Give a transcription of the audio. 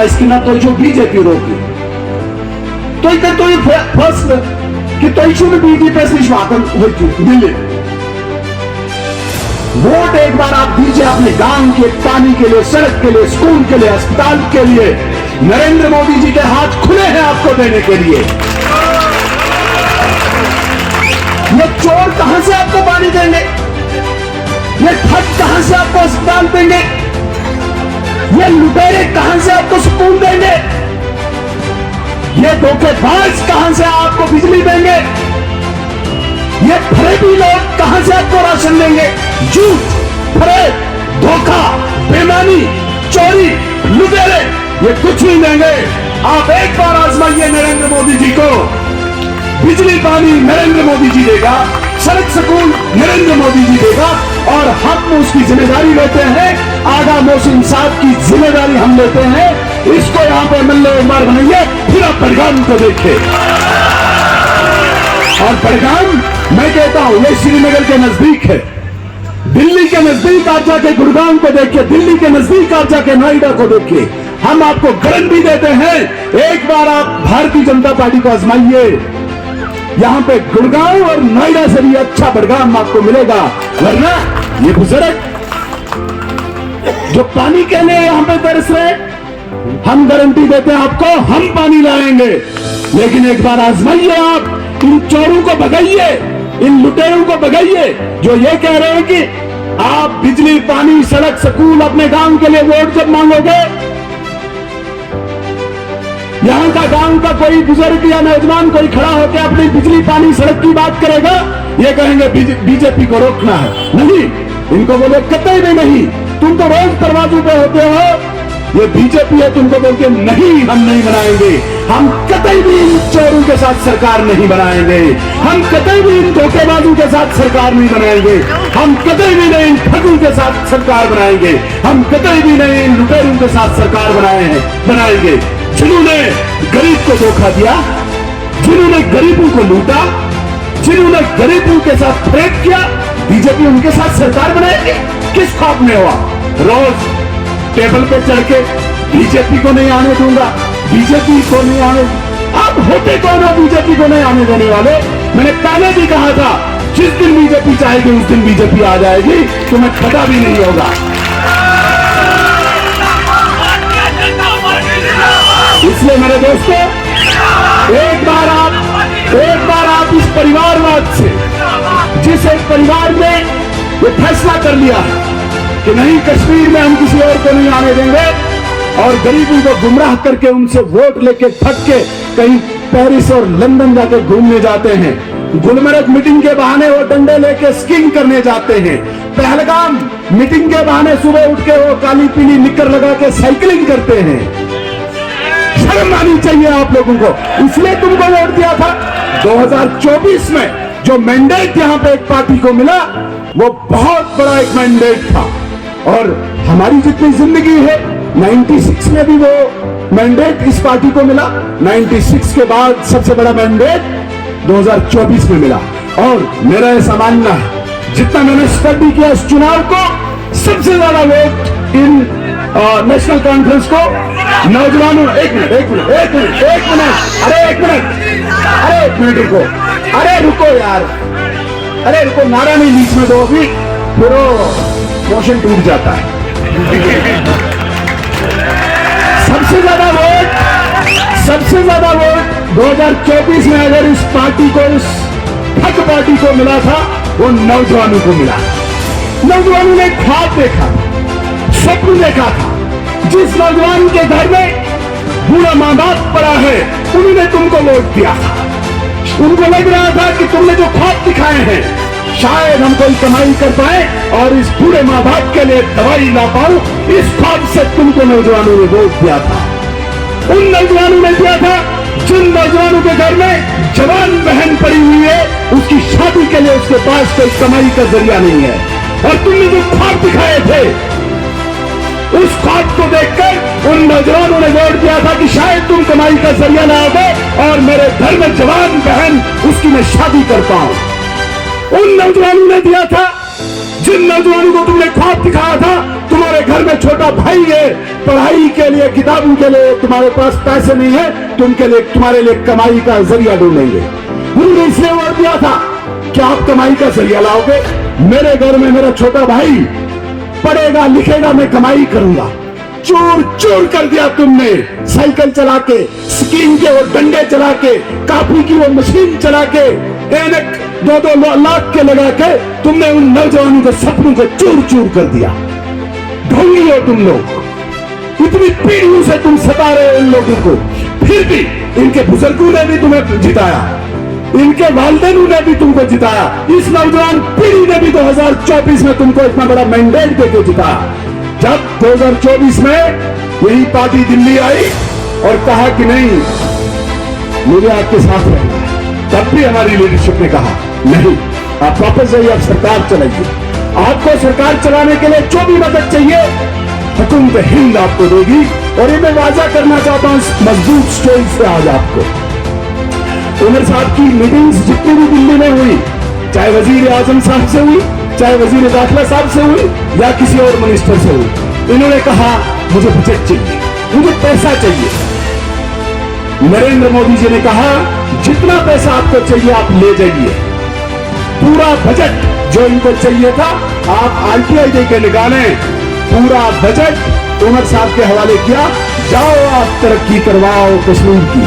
इसकी ना तो बीजेपी रोकी तो फर्स्ट कि तो बीजेपी से वादन दिल्ली वोट एक बार आप दीजिए अपने गांव के पानी के लिए, सड़क के लिए, स्कूल के लिए, अस्पताल के लिए। नरेंद्र मोदी जी के हाथ खुले हैं आपको देने के लिए। ये चोर कहां से आपको पानी देंगे? ये ठग कहां से आपको अस्पताल देंगे? ये लुटेरे कहां से आपको सुकून देंगे? ये धोखेबाज कहां से आपको बिजली देंगे? ये फरेबी लोग कहां से आपको राशन देंगे? झूठ, फरेब, धोखा, बेईमानी, चोरी, लुटेरे ये कुछ नहीं देंगे। आप एक बार आजमाइए नरेंद्र मोदी जी को। बिजली पानी नरेंद्र मोदी जी देगा, सड़क स्कूल नरेंद्र मोदी जी देगा और हम उसकी जिम्मेदारी लेते हैं। आगा मोहसिन साहब की जिम्मेदारी हम लेते हैं। इसको यहां पर मल्ले उमर बनाइए, फिर आप बड़गाम को देखिए। और बड़गाम मैं कहता हूं ये श्रीनगर के नजदीक है। दिल्ली के नजदीक आप जाके गुड़गांव को देखिए, दिल्ली के नजदीक आप जाके नोएडा को देखिए। हम आपको गारंटी देते हैं, एक बार आप भारतीय जनता पार्टी को आजमाइए, यहां पे गुड़गांव और नोएडा से भी अच्छा बड़गाम आपको मिलेगा। वरना ये बुजुर्ग जो पानी के लिए यहां पे तरस रहे, हम गारंटी देते हैं आपको, हम पानी लाएंगे। लेकिन एक बार आजमाइए, आप इन चोरों को भगाइए, इन लुटेरों को भगाइए जो ये कह रहे हैं कि आप बिजली, पानी, सड़क, स्कूल अपने गांव के लिए वोट जब मांगोगे, यहां का गांव का कोई बुजुर्ग या नौजवान कोई खड़ा होकर अपनी बिजली, पानी, सड़क की बात करेगा, ये कहेंगे बीजेपी को रोकना है। नहीं, इनको बोलो कतई भी नहीं, तुम तो रोज दरवाजों पे होते हो, ये बीजेपी है, तुमको बोलते नहीं हम नहीं बनाएंगे, हम कतई भी इन चोरों के साथ सरकार नहीं बनाएंगे, हम कतई भी इन धोखेबाजों के साथ सरकार नहीं बनाएंगे, हम कतई भी नहीं इन ठगों के साथ सरकार बनाएंगे, हम कतई भी नहीं इन लुटेरों के साथ सरकार बनाएंगे। जिन्होंने गरीब को धोखा दिया, जिन्होंने गरीबों को लूटा, जिन्होंने गरीबों के साथ फरेब किया, बीजेपी उनके साथ सरकार बनाएगी? किस खौफ में हुआ? रोज टेबल पे चढ़ के बीजेपी को नहीं आने दूंगा, बीजेपी को नहीं आने, आप होते कौन हो बीजेपी को नहीं आने देने वाले? मैंने पहले भी कहा था, जिस दिन बीजेपी चाहेगी उस दिन बीजेपी आ जाएगी, तुम्हें पता भी नहीं होगा। इसलिए मेरे दोस्तों, एक बार आप इस परिवारवाद से, जिस एक परिवार ने ये फैसला कर लिया है कि नहीं कश्मीर में हम किसी और को नहीं आने देंगे, और गरीबों को गुमराह करके उनसे वोट लेके ठग के कहीं पेरिस और लंदन जाके घूमने जाते हैं, गुलमर्ग मीटिंग के बहाने वो डंडे लेके स्कीइंग करने जाते हैं, पहलगाम मीटिंग के बहाने सुबह उठ के वो काली पीली निक्कर लगा के साइकिलिंग करते हैं। शर्म आनी चाहिए आप लोगों को। इसलिए तुमको वोट दिया था। 2024 में जो मैंडेट यहां पे एक पार्टी को मिला, वो बहुत बड़ा एक मैंडेट था, और हमारी जितनी जिंदगी है 96 में भी वो मैंडेट इस पार्टी को मिला, 96 के बाद सबसे बड़ा मैंडेट 2024 में मिला। और मेरा ऐसा मानना है, जितना मैंने स्टडी किया इस चुनाव को, सबसे ज्यादा वोट इन नेशनल कॉन्फ्रेंस को नौजवानों, एक मिनट रुको यार, अरे रुको, नारा नहीं बीच में दो, अभी फिर मोशन टूट जाता है। सबसे ज्यादा वोट 2024 में अगर इस पार्टी को, इस ठग पार्टी को मिला था, वो नौजवानों को मिला। नौजवानों ने ख्वाब देखा, स्वप्न देखा था। जिस नौजवान के घर में बूढ़ा मां बाप पड़ा है, उन्होंने तुमको वोट दिया था। उनको लग रहा था कि तुमने जो ख्वाब दिखाए हैं, शायद हम कोई कमाई कर पाए और इस बूढ़े मां बाप के लिए दवाई ला पाऊं, इस ख्वाब से तुमको नौजवानों ने वोट दिया था। उन नौजवानों ने दिया था जिन नौजवानों के घर में जवान बहन पड़ी हुई है, उसकी शादी के लिए उसके पास कोई कमाई का जरिया नहीं है। और तुमने जो ख्वाब दिखाए थे, उस ख्वाब को देखकर उन नौजवानों ने वोट दिया था कि शायद तुम कमाई का जरिया लाओगे और मेरे घर में जवान बहन उसकी मैं शादी कर पाऊं। उन नौजवानों ने दिया था, जिन नौजवानों को तुमने ख्वाब दिखाया था तुम्हारे घर में छोटा भाई है, पढ़ाई के लिए किताबों के लिए तुम्हारे पास पैसे नहीं है, तुम्हारे लिए कमाई का जरिया ढूंढेंगे। उन्होंने इसलिए वोट दिया था कि आप कमाई का जरिया लाओगे, मेरे घर में मेरा छोटा भाई पढ़ेगा लिखेगा, मैं कमाई करूंगा। चोर चोर कर दिया तुमने, साइकिल चला के, स्कीम के वो डंडे चला के, काफी की वो मशीन चला के, एक 2-2 लाख के लगा के तुमने उन नौजवानों के सपनों को चूर चूर कर दिया। ढोंगी हो तुम लोग, इतनी पीढ़ियों से तुम सता रहे हो इन लोगों को, फिर भी इनके बुजुर्गों ने भी तुम्हें जिताया, इनके वालिदैन ने भी तुमको जिताया, इस नौजवान पीढ़ी ने भी 2024 में तुमको इतना बड़ा मैंडेट देकर जिताया। जब 2024 में यही पार्टी दिल्ली आई और कहा कि नहीं मुझे आपके साथ रहना है, तब भी हमारी लीडरशिप ने कहा नहीं, आप वापस जाइए, आप सरकार चलाइए, आपको सरकार चलाने के लिए जो भी मदद चाहिए हुकूमत हिंद आपको देगी। और ये मैं वादा करना चाहता हूं इस मजबूत स्टेज से आज आपको, उमर साहब की मीटिंग्स जितनी भी दिल्ली में हुई, चाहे वजीर आजम साहब से हुई, चाहे वजीर दाखिला साहब से हुई या किसी और मिनिस्टर से हुई, इन्होंने कहा मुझे बजट चाहिए, मुझे पैसा चाहिए। नरेंद्र मोदी जी ने कहा जितना पैसा आपको चाहिए आप ले जाइए, पूरा बजट जो इनको चाहिए था आप आरटीआई देकर निकालें, पूरा बजट उमर साहब के हवाले किया, जाओ आप तरक्की करवाओ कश्मीर की।